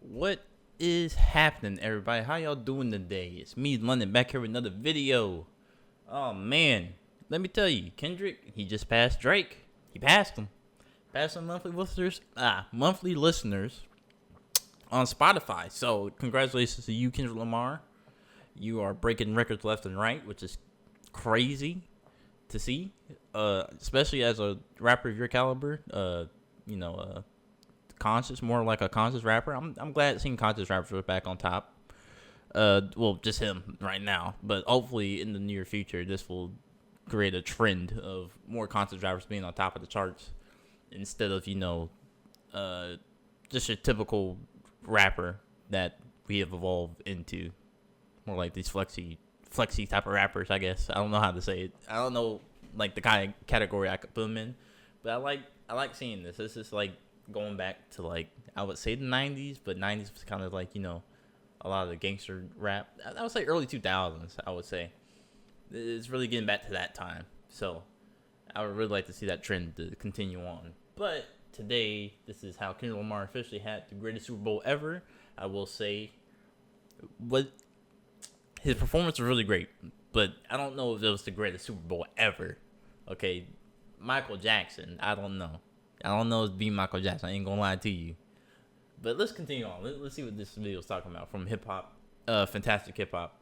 What is happening, everybody? How y'all doing today? It's me, London, back here with another video. Oh man, let me tell you, Kendrick, he just passed Drake. He passed him. Passed some monthly listeners on Spotify. So congratulations to you, Kendrick Lamar. You are breaking records left and right, which is crazy to see. Especially as a rapper of your caliber. Conscious, more like a conscious rapper. I'm glad seeing conscious rappers back on top. Well, just him right now, but hopefully in the near future, this will create a trend of more conscious rappers being on top of the charts instead of just your typical rapper that we have evolved into, more like these flexy type of rappers. I guess I don't know how to say it. I don't know like the kind of category I could put them in, but I like seeing this. This is like going back to like I would say the 90s, but 90s was kind of like a lot of the gangster rap. I would say early 2000s. I would say it's really getting back to that time. So I would really like to see that trend to continue on. But today, this is how Kendrick Lamar officially had the greatest Super Bowl ever. I will say, his performance was really great, but I don't know if it was the greatest Super Bowl ever. Okay, Michael Jackson, I don't know. I don't know if it's Michael Jackson. I ain't gonna lie to you. But let's continue on. Let's see what this video is talking about from hip hop, fantastic hip hop.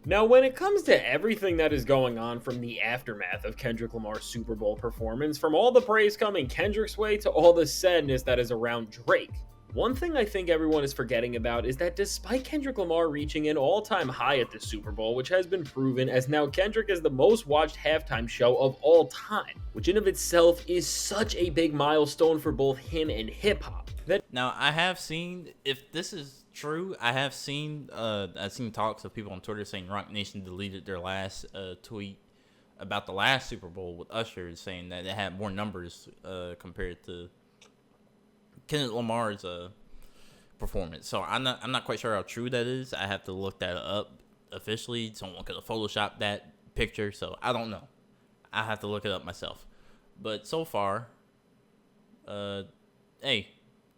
Now, when it comes to everything that is going on from the aftermath of Kendrick Lamar's Super Bowl performance, from all the praise coming Kendrick's way to all the sadness that is around Drake, one thing I think everyone is forgetting about is that despite Kendrick Lamar reaching an all-time high at the Super Bowl, which has been proven as now Kendrick is the most watched halftime show of all time, which in of itself is such a big milestone for both him and hip-hop. Now, I have seen, if this is true, I've seen talks of people on Twitter saying Rock Nation deleted their last tweet about the last Super Bowl with Usher, saying that it had more numbers compared to Kendrick Lamar's performance. So I'm not quite sure how true that is. I have to look that up officially. Someone could have photoshopped that picture, so I don't know. I have to look it up myself. But so far, hey,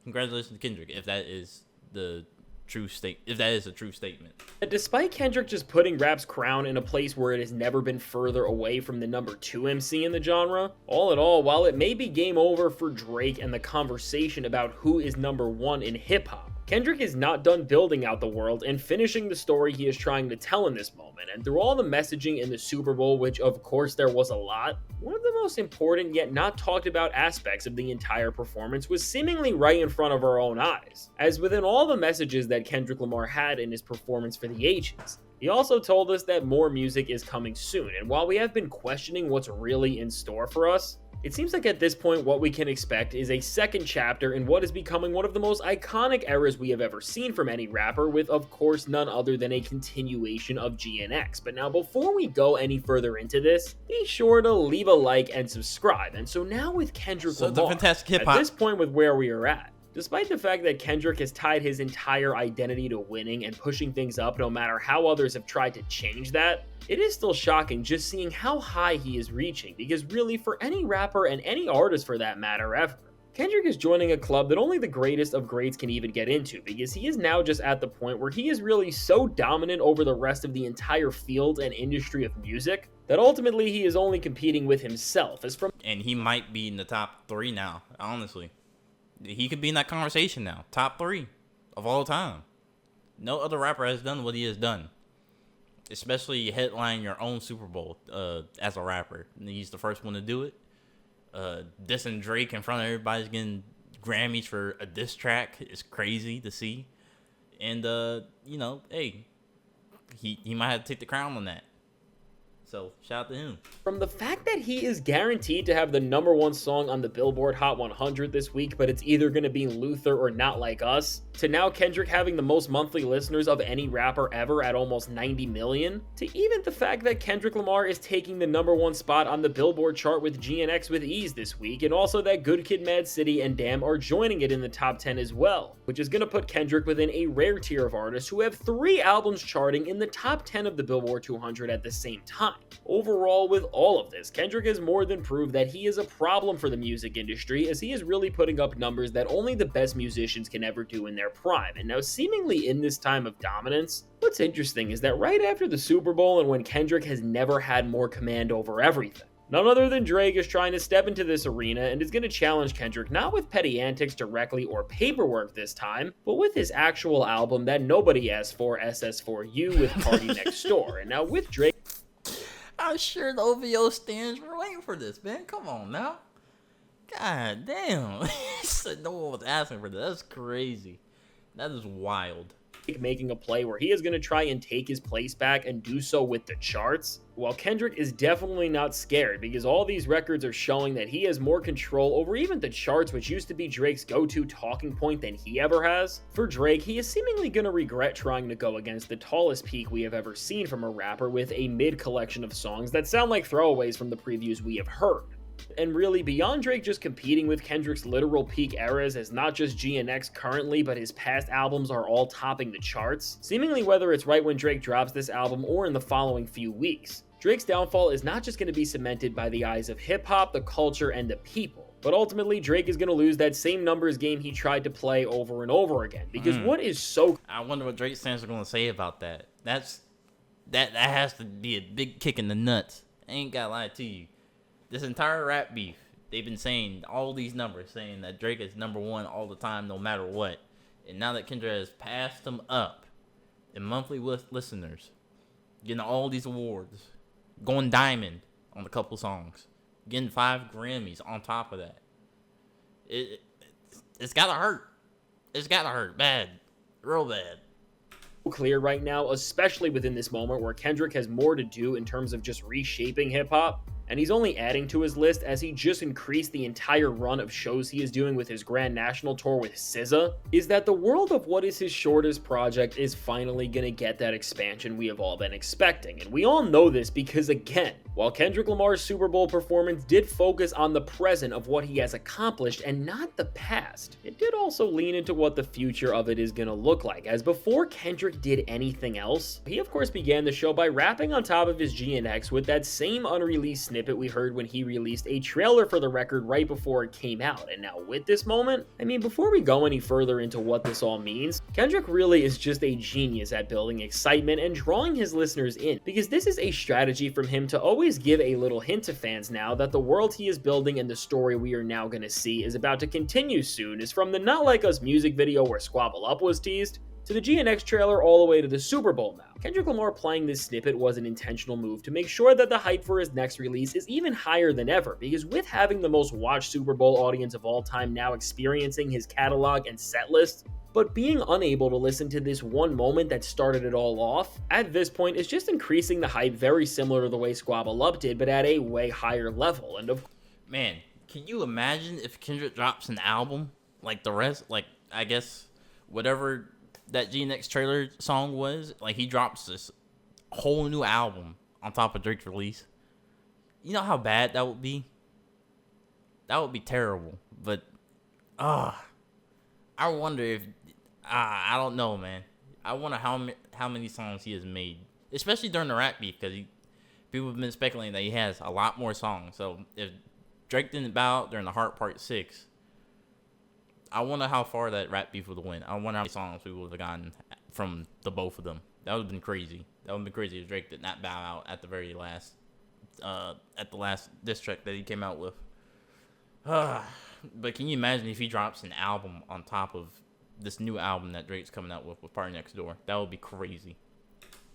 congratulations to Kendrick if that is a true statement. Despite Kendrick just putting rap's crown in a place where it has never been further away from the number 2 MC in the genre, all in all, while it may be game over for Drake and the conversation about who is number 1 in hip-hop, Kendrick is not done building out the world and finishing the story he is trying to tell in this moment. And through all the messaging in the Super Bowl, which of course there was a lot, one of the most important yet not talked about aspects of the entire performance was seemingly right in front of our own eyes. As within all the messages that Kendrick Lamar had in his performance for the H's, he also told us that more music is coming soon. And while we have been questioning what's really in store for us, it seems like at this point what we can expect is a second chapter in what is becoming one of the most iconic eras we have ever seen from any rapper, with of course none other than a continuation of GNX. But now before we go any further into this, be sure to leave a like and subscribe. And so now with Kendrick Lamar, fantastic hip-hop. At this point with where we are at, despite the fact that Kendrick has tied his entire identity to winning and pushing things up no matter how others have tried to change that, it is still shocking just seeing how high he is reaching, because really for any rapper and any artist for that matter ever, Kendrick is joining a club that only the greatest of greats can even get into, because he is now just at the point where he is really so dominant over the rest of the entire field and industry of music that ultimately he is only competing with himself. And he might be in the top 3 now, honestly. He could be in that conversation now. Top 3 of all time. No other rapper has done what he has done. Especially headlining your own Super Bowl as a rapper. And he's the first one to do it. Dissing Drake in front of everybody's getting Grammys for a diss track. It's crazy to see. And, hey, he might have to take the crown on that. So, shout out to him. From the fact that he is guaranteed to have the number 1 song on the Billboard Hot 100 this week, but it's either going to be Luther or Not Like Us, to now Kendrick having the most monthly listeners of any rapper ever at almost 90 million, to even the fact that Kendrick Lamar is taking the number 1 spot on the Billboard chart with GNX with ease this week, and also that Good Kid Mad City and Damn are joining it in the top 10 as well, which is going to put Kendrick within a rare tier of artists who have 3 albums charting in the top 10 of the Billboard 200 at the same time. Overall, with all of this, Kendrick has more than proved that he is a problem for the music industry, as he is really putting up numbers that only the best musicians can ever do in their prime. And now, seemingly in this time of dominance, what's interesting is that right after the Super Bowl and when Kendrick has never had more command over everything, none other than Drake is trying to step into this arena and is going to challenge Kendrick not with petty antics directly or paperwork this time, but with his actual album that nobody asked for, SS4U with Party Next Door. And now with Drake, I'm sure the OVO stands were waiting for this, man. Come on now. God damn. No one was asking for this. That's crazy. That is wild. Making a play where he is going to try and take his place back and do so with the charts, while Kendrick is definitely not scared because all these records are showing that he has more control over even the charts, which used to be Drake's go-to talking point, than he ever has. For Drake, he is seemingly going to regret trying to go against the tallest peak we have ever seen from a rapper with a mid-collection of songs that sound like throwaways from the previews we have heard. And really, beyond Drake just competing with Kendrick's literal peak eras, as not just GNX currently, but his past albums are all topping the charts, seemingly whether it's right when Drake drops this album or in the following few weeks, Drake's downfall is not just going to be cemented by the eyes of hip-hop, the culture, and the people, but ultimately Drake is going to lose that same numbers game he tried to play over and over again, because what is so... I wonder what Drake fans are going to say about that. That has to be a big kick in the nuts. I ain't got to lie to you. This entire rap beef, they've been saying all these numbers, saying that Drake is #1 all the time, no matter what. And now that Kendrick has passed him up in monthly listeners, getting all these awards, going diamond on a couple songs, getting 5 Grammys on top of that, it's gotta hurt. It's gotta hurt bad, real bad. Clear right now, especially within this moment where Kendrick has more to do in terms of just reshaping hip-hop. And he's only adding to his list as he just increased the entire run of shows he is doing with his Grand National Tour with SZA, is that the world of what is his shortest project is finally gonna get that expansion we have all been expecting. And we all know this because, again, while Kendrick Lamar's Super Bowl performance did focus on the present of what he has accomplished and not the past, it did also lean into what the future of it is gonna look like, as before Kendrick did anything else, he of course began the show by rapping on top of his GNX with that same unreleased snippet we heard when he released a trailer for the record right before it came out. And now with this moment, I mean, before we go any further into what this all means, Kendrick really is just a genius at building excitement and drawing his listeners in, because this is a strategy from him to always give a little hint to fans now that the world he is building and the story we are now going to see is about to continue soon, is from the Not Like Us music video where Squabble Up was teased, to the GNX trailer all the way to the Super Bowl now. Kendrick Lamar playing this snippet was an intentional move to make sure that the hype for his next release is even higher than ever, because with having the most watched Super Bowl audience of all time now experiencing his catalog and set list, but being unable to listen to this one moment that started it all off, at this point is just increasing the hype very similar to the way Squabble Up did, but at a way higher level. And man, can you imagine if Kendrick drops an album like the rest, like I guess whatever that GNX trailer song was, like he drops this whole new album on top of Drake's release? You know how bad that would be? That would be terrible. But I wonder if I don't know, man. I wonder how many songs he has made, especially during the rap beef, because people have been speculating that he has a lot more songs. So if Drake didn't bow out during the Heart Part 6, I wonder how far that rap beef would have went. I wonder how many songs we would have gotten from the both of them. That would have been crazy. That would have been crazy if Drake did not bow out at the very last, at the last diss track that he came out with. But can you imagine if he drops an album on top of this new album that Drake's coming out with Party Next Door? That would be crazy.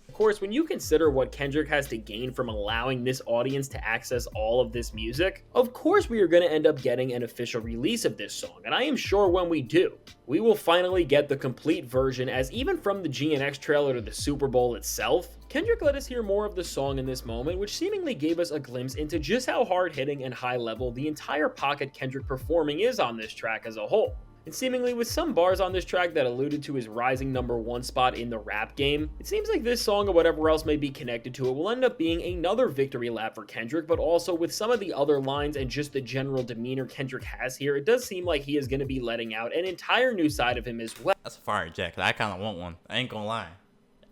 Of course, when you consider what Kendrick has to gain from allowing this audience to access all of this music, of course we are going to end up getting an official release of this song, and I am sure when we do, we will finally get the complete version, as even from the GNX trailer to the Super Bowl itself, Kendrick let us hear more of the song in this moment, which seemingly gave us a glimpse into just how hard-hitting and high-level the entire pocket Kendrick performing is on this track as a whole. And seemingly with some bars on this track that alluded to his rising #1 spot in the rap game, it seems like this song or whatever else may be connected to it will end up being another victory lap for Kendrick, but also with some of the other lines and just the general demeanor Kendrick has here, it does seem like he is going to be letting out an entire new side of him as well. That's a fire jacket. I kind of want one. I ain't gonna lie.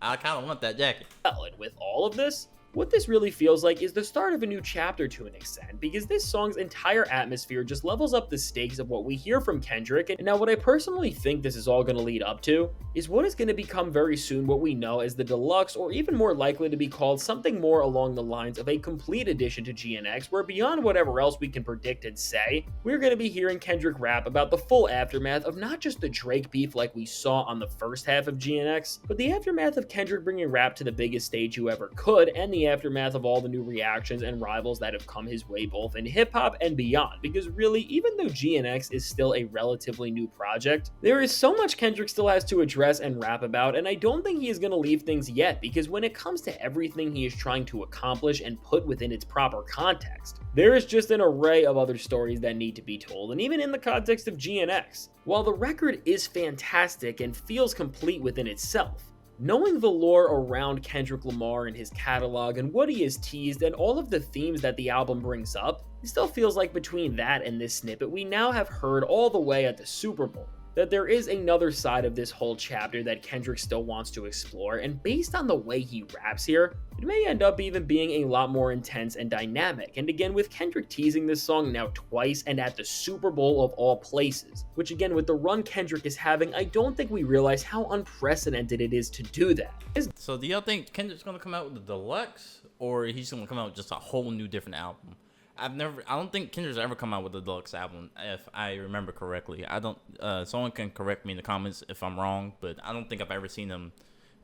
I kind of want that jacket. And with all of this, What this really feels like is the start of a new chapter to an extent, because this song's entire atmosphere just levels up the stakes of what we hear from Kendrick. And now what I personally think this is all going to lead up to is what is going to become very soon what we know as the deluxe, or even more likely to be called something more along the lines of a complete edition to GNX, where beyond whatever else we can predict and say, we're going to be hearing Kendrick rap about the full aftermath of not just the Drake beef like we saw on the first half of GNX, but the aftermath of Kendrick bringing rap to the biggest stage you ever could, and the aftermath of all the new reactions and rivals that have come his way both in hip-hop and beyond. Because really, even though GNX is still a relatively new project, there is so much Kendrick still has to address and rap about, and I don't think he is going to leave things yet, because when it comes to everything he is trying to accomplish and put within its proper context, there is just an array of other stories that need to be told. And even in the context of GNX, while the record is fantastic and feels complete within itself, knowing the lore around Kendrick Lamar and his catalog and what he has teased and all of the themes that the album brings up, it still feels like between that and this snippet we now have heard all the way at the Super Bowl that there is another side of this whole chapter that Kendrick still wants to explore, and based on the way he raps here, it may end up even being a lot more intense and dynamic. And again, with Kendrick teasing this song now twice and at the Super Bowl of all places, which again, with the run Kendrick is having, I don't think we realize how unprecedented it is to do that. So do y'all think Kendrick's gonna come out with the deluxe, or he's gonna come out with just a whole new different album? I don't think Kendrick's ever come out with a deluxe album, if I remember correctly. I don't, someone can correct me in the comments if I'm wrong, but I don't think I've ever seen him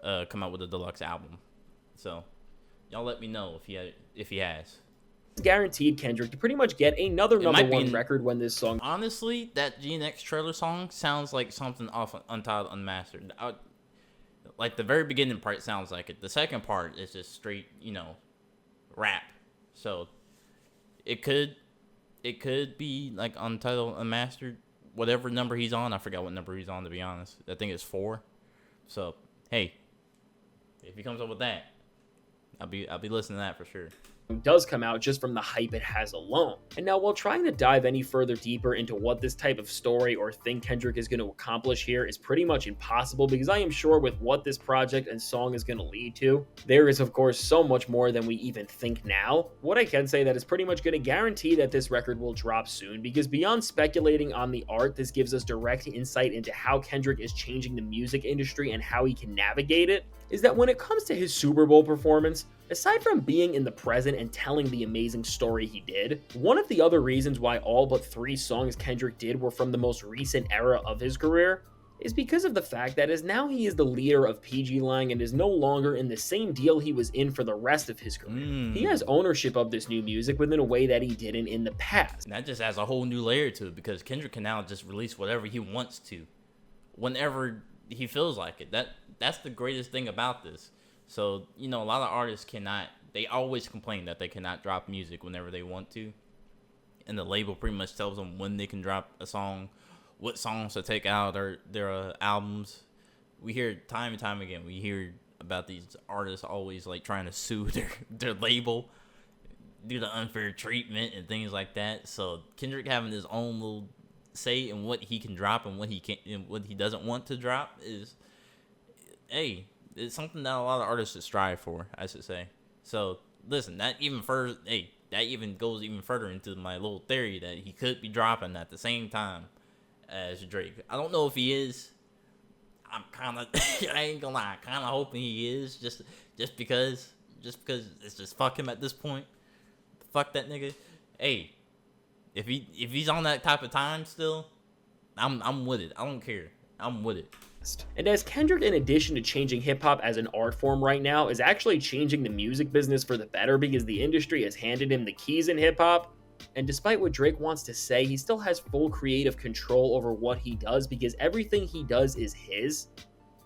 come out with a deluxe album. So y'all let me know if he has. Guaranteed Kendrick to pretty much get another number one record when this song. Honestly, that GNX trailer song sounds like something off Untitled Unmastered. Like the very beginning part sounds like it. The second part is just straight, rap. So it could be like Untitled Unmastered, whatever number he's on. I forgot what number he's on, to be honest. I think it's 4. So hey, if he comes up with that, I'll be listening to that for sure. Does come out just from the hype it has alone. And now, while trying to dive any further deeper into what this type of story or thing Kendrick is going to accomplish here is pretty much impossible, because I am sure with what this project and song is going to lead to, there is of course so much more than we even think now. What I can say that is pretty much going to guarantee that this record will drop soon, because beyond speculating on the art, this gives us direct insight into how Kendrick is changing the music industry and how he can navigate it, is that when it comes to his Super Bowl performance, aside from being in the present and telling the amazing story he did, one of the other reasons why all but 3 songs Kendrick did were from the most recent era of his career is because of the fact that as now he is the leader of PG Lang and is no longer in the same deal he was in for the rest of his career. He has ownership of this new music within a way that he didn't in the past. And that just adds a whole new layer to it, because Kendrick can now just release whatever he wants to, whenever he feels like it. That's the greatest thing about this. So, a lot of artists they always complain that they cannot drop music whenever they want to. And the label pretty much tells them when they can drop a song, what songs to take out or their albums. We hear it time and time again. We hear about these artists always like trying to sue their label due to unfair treatment and things like that. So Kendrick having his own little say in what he can drop and what he can and what he doesn't want to drop is, it's something that a lot of artists should strive for, I should say. So listen, that even goes even further into my little theory that he could be dropping at the same time as Drake. I don't know if he is. I'm I ain't gonna lie, kind of hoping he is, just because it's just fuck him at this point. Fuck that nigga. Hey, if he's on that type of time still, I'm with it. I don't care. I'm with it. And as Kendrick, in addition to changing hip-hop as an art form right now, is actually changing the music business for the better, because the industry has handed him the keys in hip-hop, and despite what Drake wants to say, he still has full creative control over what he does, because everything he does is his.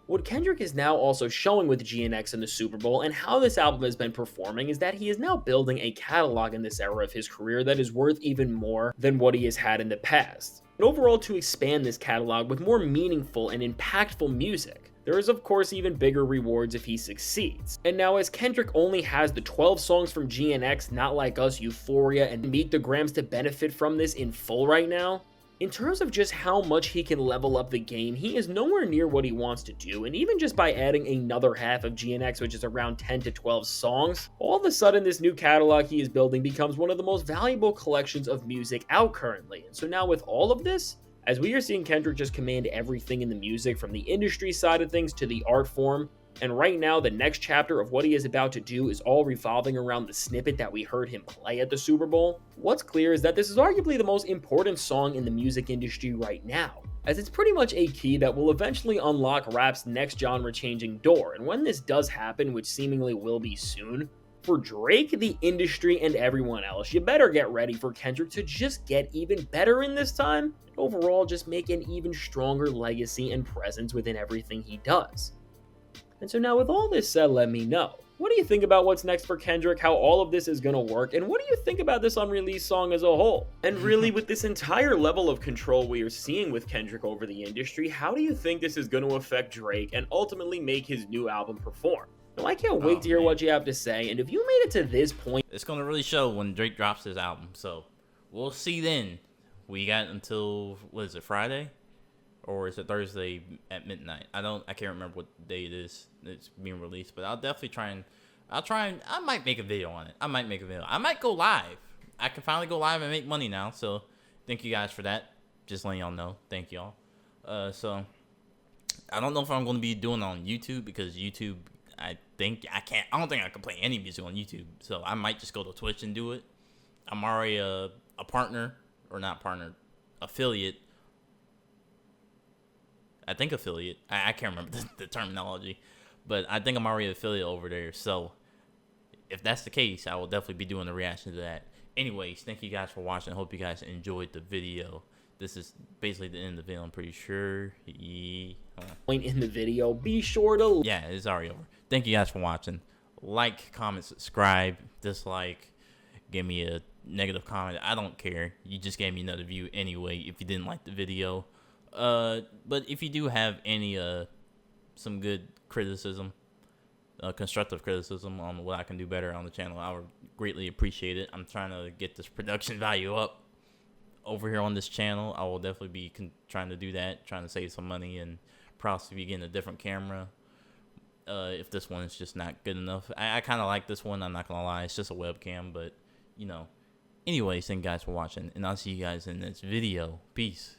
What Kendrick is now also showing with GNX and the Super Bowl and how this album has been performing is that he is now building a catalog in this era of his career that is worth even more than what he has had in the past. And overall, to expand this catalog with more meaningful and impactful music, there is of course even bigger rewards if he succeeds. And now, as Kendrick only has the 12 songs from GNX, Not Like Us, Euphoria, and Meet the Grams to benefit from this in full right now, In terms of just how much he can level up the game, he is nowhere near what he wants to do, and even just by adding another half of GNX, which is around 10 to 12 songs, all of a sudden this new catalog he is building becomes one of the most valuable collections of music out currently. And so now with all of this, as we are seeing Kendrick just command everything in the music, from the industry side of things to the art form, and right now the next chapter of what he is about to do is all revolving around the snippet that we heard him play at the Super Bowl, what's clear is that this is arguably the most important song in the music industry right now, as it's pretty much a key that will eventually unlock rap's next genre-changing door. And when this does happen, which seemingly will be soon, for Drake, the industry, and everyone else, you better get ready for Kendrick to just get even better in this time, and overall just make an even stronger legacy and presence within everything he does. And so now with all this said, let me know, what do you think about what's next for Kendrick, how all of this is going to work, and what do you think about this unreleased song as a whole? And really, with this entire level of control we are seeing with Kendrick over the industry, how do you think this is going to affect Drake and ultimately make his new album perform? Now, I can't wait to hear what you have to say, and if you made it to this point, it's going to really show when Drake drops his album, so we'll see then. We got until, what is it, Friday? Or is it Thursday at midnight? I can't remember what day it is it's being released, but I'll definitely I might make a video on it. I might go live. I can finally go live and make money now, so thank you guys for that. Just letting y'all know. Thank y'all. So I don't know if I'm going to be doing it on YouTube, because YouTube, I don't think I can play any music on YouTube, so I might just go to Twitch and do it. I'm already a partner, or not partner, affiliate. I think affiliate. I can't remember the terminology, but I think I'm already an affiliate over there. So if that's the case, I will definitely be doing a reaction to that. Anyways, thank you guys for watching. I hope you guys enjoyed the video. This is basically the end of the video, I'm pretty sure. Point in the video, be sure to... Yeah, it's already over. Thank you guys for watching. Like, comment, subscribe, dislike, give me a negative comment. I don't care. You just gave me another view anyway if you didn't like the video. But if you do have any some good criticism, constructive criticism on what I can do better on the channel, I would greatly appreciate it. I'm trying to get this production value up over here on this channel. I will definitely be trying to do that, trying to save some money, and possibly getting a different camera if this one is just not good enough. I kind of like this one, I'm not gonna lie. It's just a webcam, but you know. Anyways, thank you guys for watching, and I'll see you guys in this video. Peace.